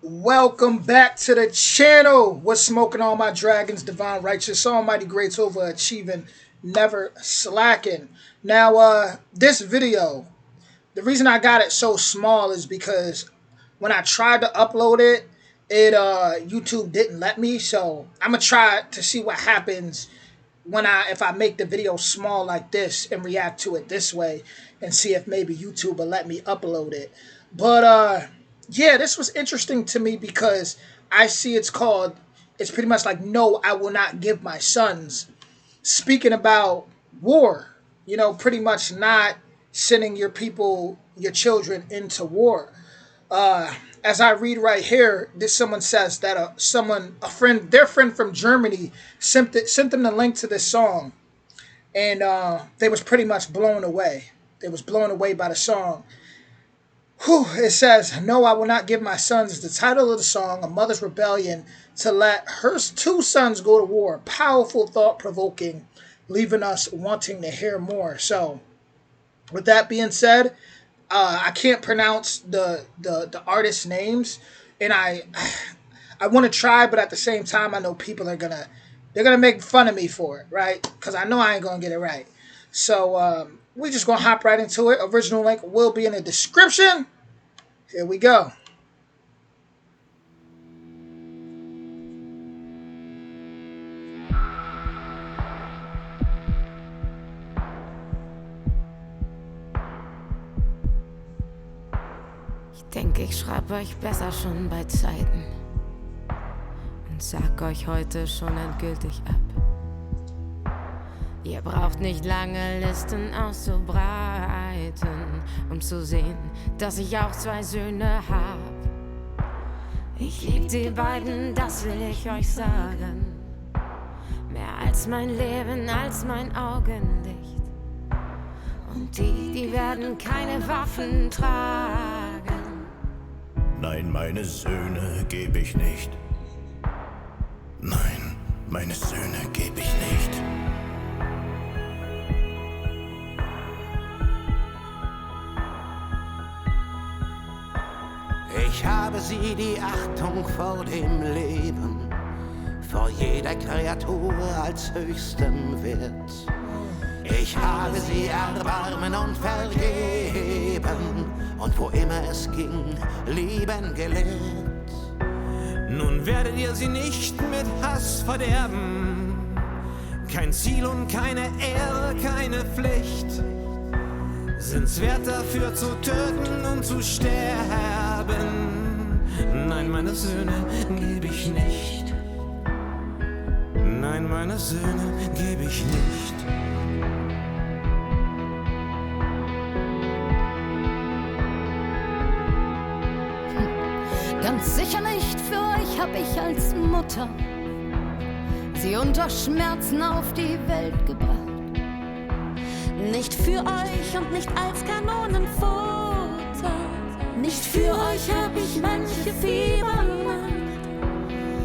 Welcome back to the channel. What's smoking all my dragons, divine righteous, almighty greats, overachieving, never slacking. Now, this video, the reason I got it so small is because when I tried to upload it, YouTube didn't let me. So I'm gonna try to see what happens if I make the video small like this and react to it this way, and see if maybe YouTube will let me upload it. But yeah, this was interesting to me because I see it's pretty much like, no, I will not give my sons. Speaking about war, pretty much not sending your children into war. As I read right here, someone says that their friend from Germany sent them the link to this song, and they was pretty much blown away. They was blown away by the song. It says, "No, I will not give my sons" is the title of the song, a mother's rebellion to let her two sons go to war. Powerful, thought-provoking, leaving us wanting to hear more. So, with that being said, I can't pronounce the artists' names, and I want to try, but at the same time, I know people they're gonna make fun of me for it, right? Because I know I ain't gonna get it right. So we just gonna hop right into it. Original link will be in the description. Here we go. Ich denke, ich schreibe euch besser schon bei Zeiten und sag euch heute schon endgültig ab. Ihr braucht nicht lange Listen auszubreiten, um zu sehen, dass ich auch zwei Söhne hab. Ich lieb die beiden, das will ich euch sagen. Mehr als mein Leben, als mein Augenlicht. Und die werden keine Waffen tragen. Nein, meine Söhne geb ich nicht. Nein, meine Söhne geb ich nicht. Ich habe sie die Achtung vor dem Leben, vor jeder Kreatur als höchstem Wert. Ich habe sie Erbarmen und Vergeben und wo immer es ging, lieben gelehrt. Nun werdet ihr sie nicht mit Hass verderben, kein Ziel und keine Ehre, keine Pflicht. Sind's wert dafür zu töten und zu sterben? Nein, meine Söhne geb ich nicht. Nein, meine Söhne geb ich nicht. Ganz sicher nicht, für euch hab ich als Mutter sie unter Schmerzen auf die Welt gebracht. Nicht für euch und nicht als Kanonenfutter. Nicht für euch hab ich manche Fiebernacht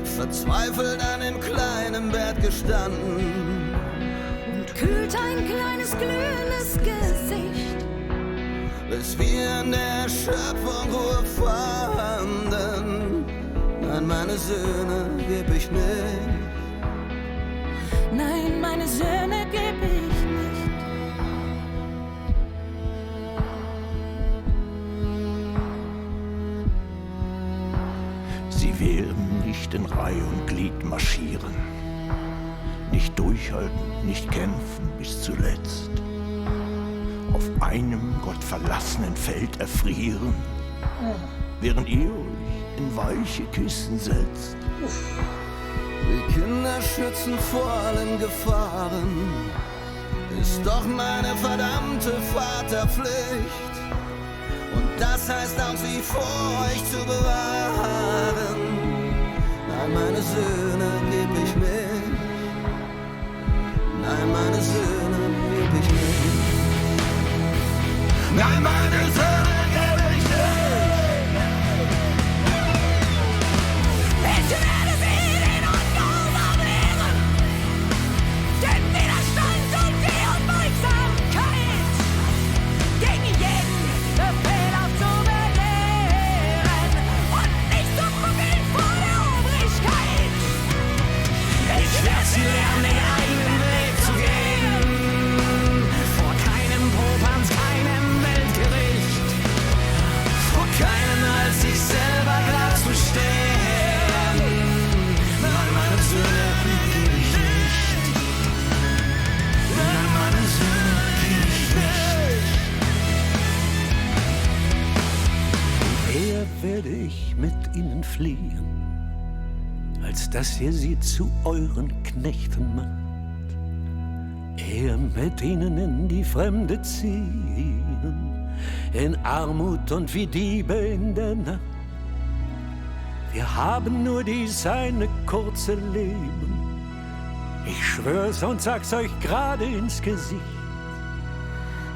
verzweifelt an dem kleinen Bett gestanden und kühlt ein kleines glühendes Gesicht, bis wir in der Schöpfung Ruhe fanden. Nein, meine Söhne geb ich nicht. Nein, meine Söhne geb ich nicht. Sie werden nicht in Reihe und Glied marschieren, nicht durchhalten, nicht kämpfen bis zuletzt, auf einem gottverlassenen Feld erfrieren, während ihr euch in weiche Kissen setzt. Die Kinder schützen vor allen Gefahren, ist doch meine verdammte Vaterpflicht. Und das heißt auch, sie vor euch zu bewahren. Nein, meine Söhne geb ich nicht. Nein, meine Söhne geb ich nicht. Nein, meine Söhne geb ich nicht. Ich werde sie den Ungehorsam lehren, den Widerstand und die Unbeugsamkeit, gegen jeden Befehl aufzubegehren und ich mit ihnen fliehen, als dass ihr sie zu euren Knechten macht. Eher mit ihnen in die Fremde ziehen, in Armut und wie Diebe in der Nacht. Wir haben nur dies eine kurze Leben. Ich schwör's und sag's euch gerade ins Gesicht.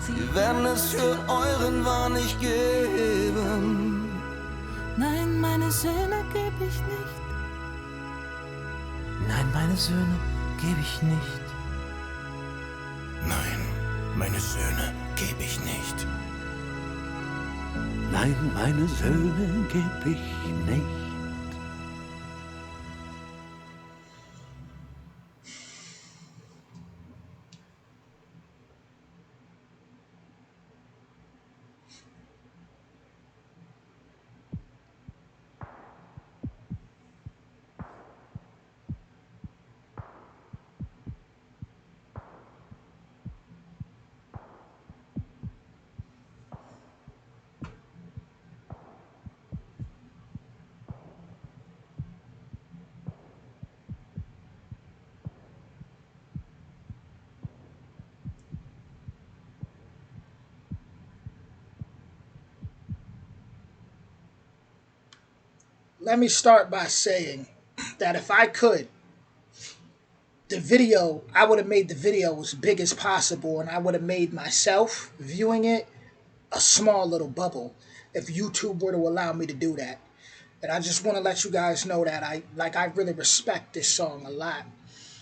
Sie werden es für euren Wahn nicht geben. Nein, meine Söhne geb ich nicht. Nein, meine Söhne geb ich nicht. Nein, meine Söhne geb ich nicht. Nein, meine Söhne geb ich nicht. Let me start by saying that if I could, I would have made the video as big as possible, and I would have made myself viewing it a small little bubble if YouTube were to allow me to do that. And I just want to let you guys know that I really respect this song a lot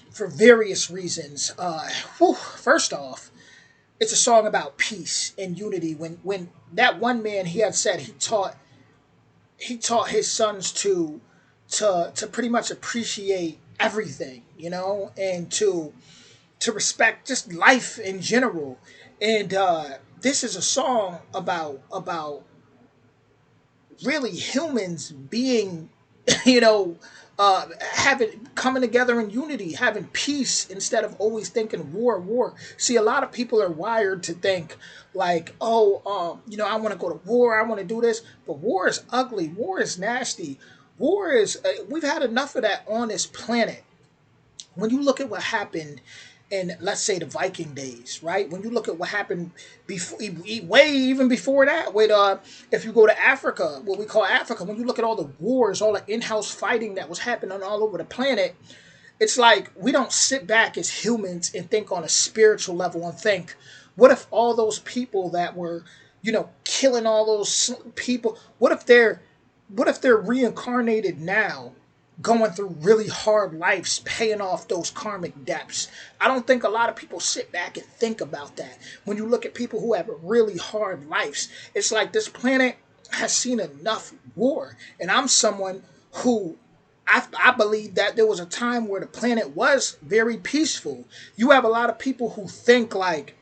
for various reasons. First off, it's a song about peace and unity. When that one man, he had said he taught his sons to pretty much appreciate everything, and to respect just life in general. And this is a song about really humans being, having coming together in unity, having peace instead of always thinking war. See, a lot of people are wired to think like, I want to go to war, I want to do this, but war is ugly, war is nasty, war is we've had enough of that on this planet. When you look at what happened in, let's say, the Viking days, right? When you look at what happened before, way even before that, with if you go to Africa, what we call Africa, when you look at all the wars, all the in-house fighting that was happening all over the planet, it's like we don't sit back as humans and think on a spiritual level and think, what if all those people that were, killing all those people, what if they're reincarnated now, going through really hard lives, paying off those karmic debts? I don't think a lot of people sit back and think about that. When you look at people who have really hard lives, it's like this planet has seen enough war. And I'm someone who, I believe that there was a time where the planet was very peaceful. You have a lot of people who think like,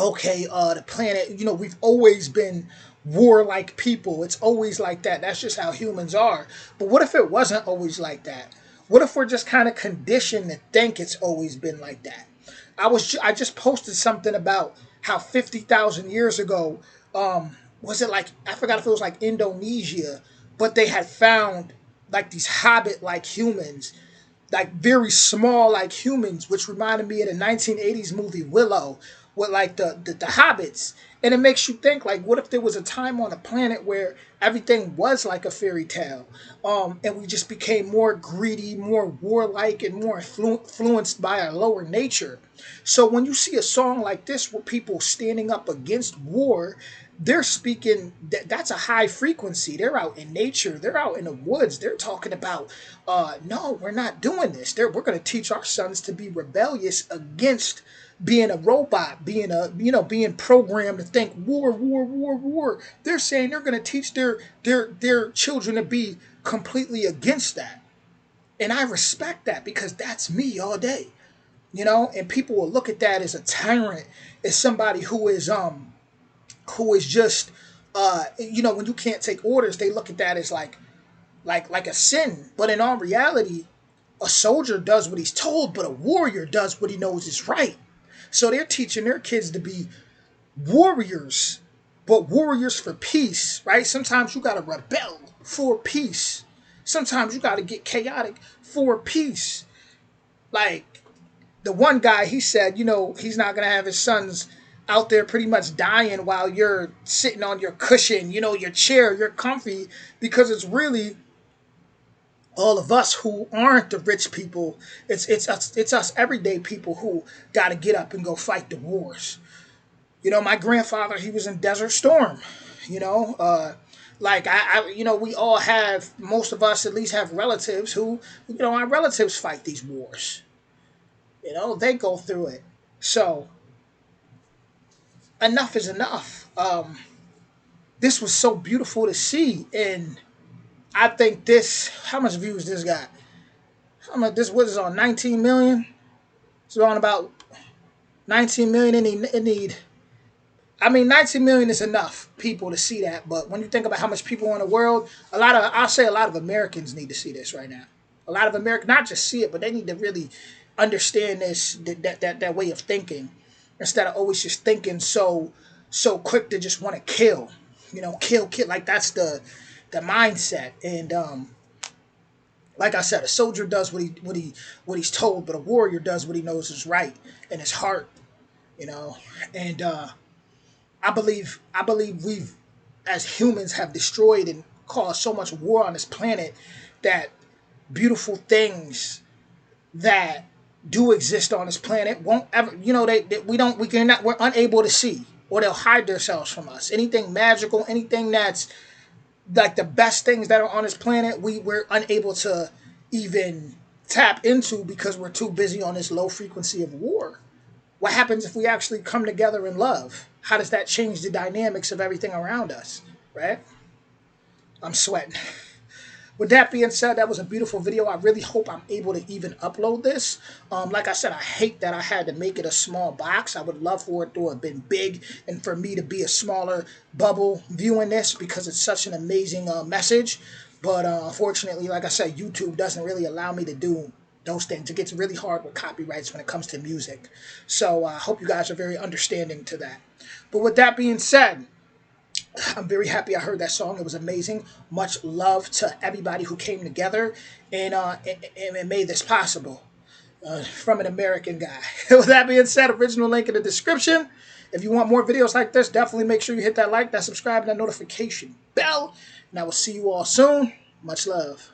okay, the planet, we've always been warlike people. It's always like that. That's just how humans are. But what if it wasn't always like that? What if we're just kind of conditioned to think it's always been like that? I just posted something about how 50,000 years ago, was it like, I forgot if it was like Indonesia, but they had found like these hobbit-like humans, like very small like humans, which reminded me of the 1980s movie Willow, with like the hobbits. And it makes you think, like, what if there was a time on the planet where everything was like a fairy tale, and we just became more greedy, more warlike, and more influenced by our lower nature? So when you see a song like this where people standing up against war, they're speaking, that's a high frequency. They're out in nature. They're out in the woods. They're talking about, no, we're not doing this. We're going to teach our sons to be rebellious against being a robot, being programmed to think war. They're saying they're going to teach their children to be completely against that. And I respect that, because that's me all day, and people will look at that as a tyrant, as somebody who is just, when you can't take orders, they look at that as like a sin. But in all reality, a soldier does what he's told, but a warrior does what he knows is right. So they're teaching their kids to be warriors, but warriors for peace, right? Sometimes you got to rebel for peace. Sometimes you got to get chaotic for peace. Like the one guy, he said, you know, he's not going to have his sons out there pretty much dying while you're sitting on your cushion, you know, your chair, you're comfy, because it's really all of us who aren't the rich people. It's us everyday people who got to get up and go fight the wars. You know, my grandfather, he was in Desert Storm, you know, like you know, we all have, most of us at least have relatives who, you know, our relatives fight these wars. You know, they go through it. So enough is enough. This was so beautiful to see, and I think this, how much views this got? How much, this was on 19 million? It's on about 19 million. It need, I mean, 19 million is enough people to see that, but when you think about how much people in the world, I'll say a lot of Americans need to see this right now. A lot of Americans, not just see it, but they need to really understand this, that way of thinking, instead of always just thinking so quick to just want to kill, you know, kill, like that's the mindset. And like I said, a soldier does what he's told, but a warrior does what he knows is right in his heart, you know. And I believe we've, as humans, have destroyed and caused so much war on this planet that beautiful things that do exist on this planet won't ever, you know, we're unable to see, or they'll hide themselves from us. Anything magical, anything that's like the best things that are on this planet, we're unable to even tap into because we're too busy on this low frequency of war. What happens if we actually come together in love? How does that change the dynamics of everything around us, right? I'm sweating. With that being said, that was a beautiful video. I really hope I'm able to even upload this. Like I said, I hate that I had to make it a small box. I would love for it to have been big and for me to be a smaller bubble viewing this, because it's such an amazing message. But unfortunately, like I said, YouTube doesn't really allow me to do those things. It gets really hard with copyrights when it comes to music. So I hope you guys are very understanding to that. But with that being said, I'm very happy I heard that song. It was amazing. Much love to everybody who came together and made this possible from an American guy. With that being said, original link in the description. If you want more videos like this, definitely make sure you hit that like, that subscribe, and that notification bell. And I will see you all soon. Much love.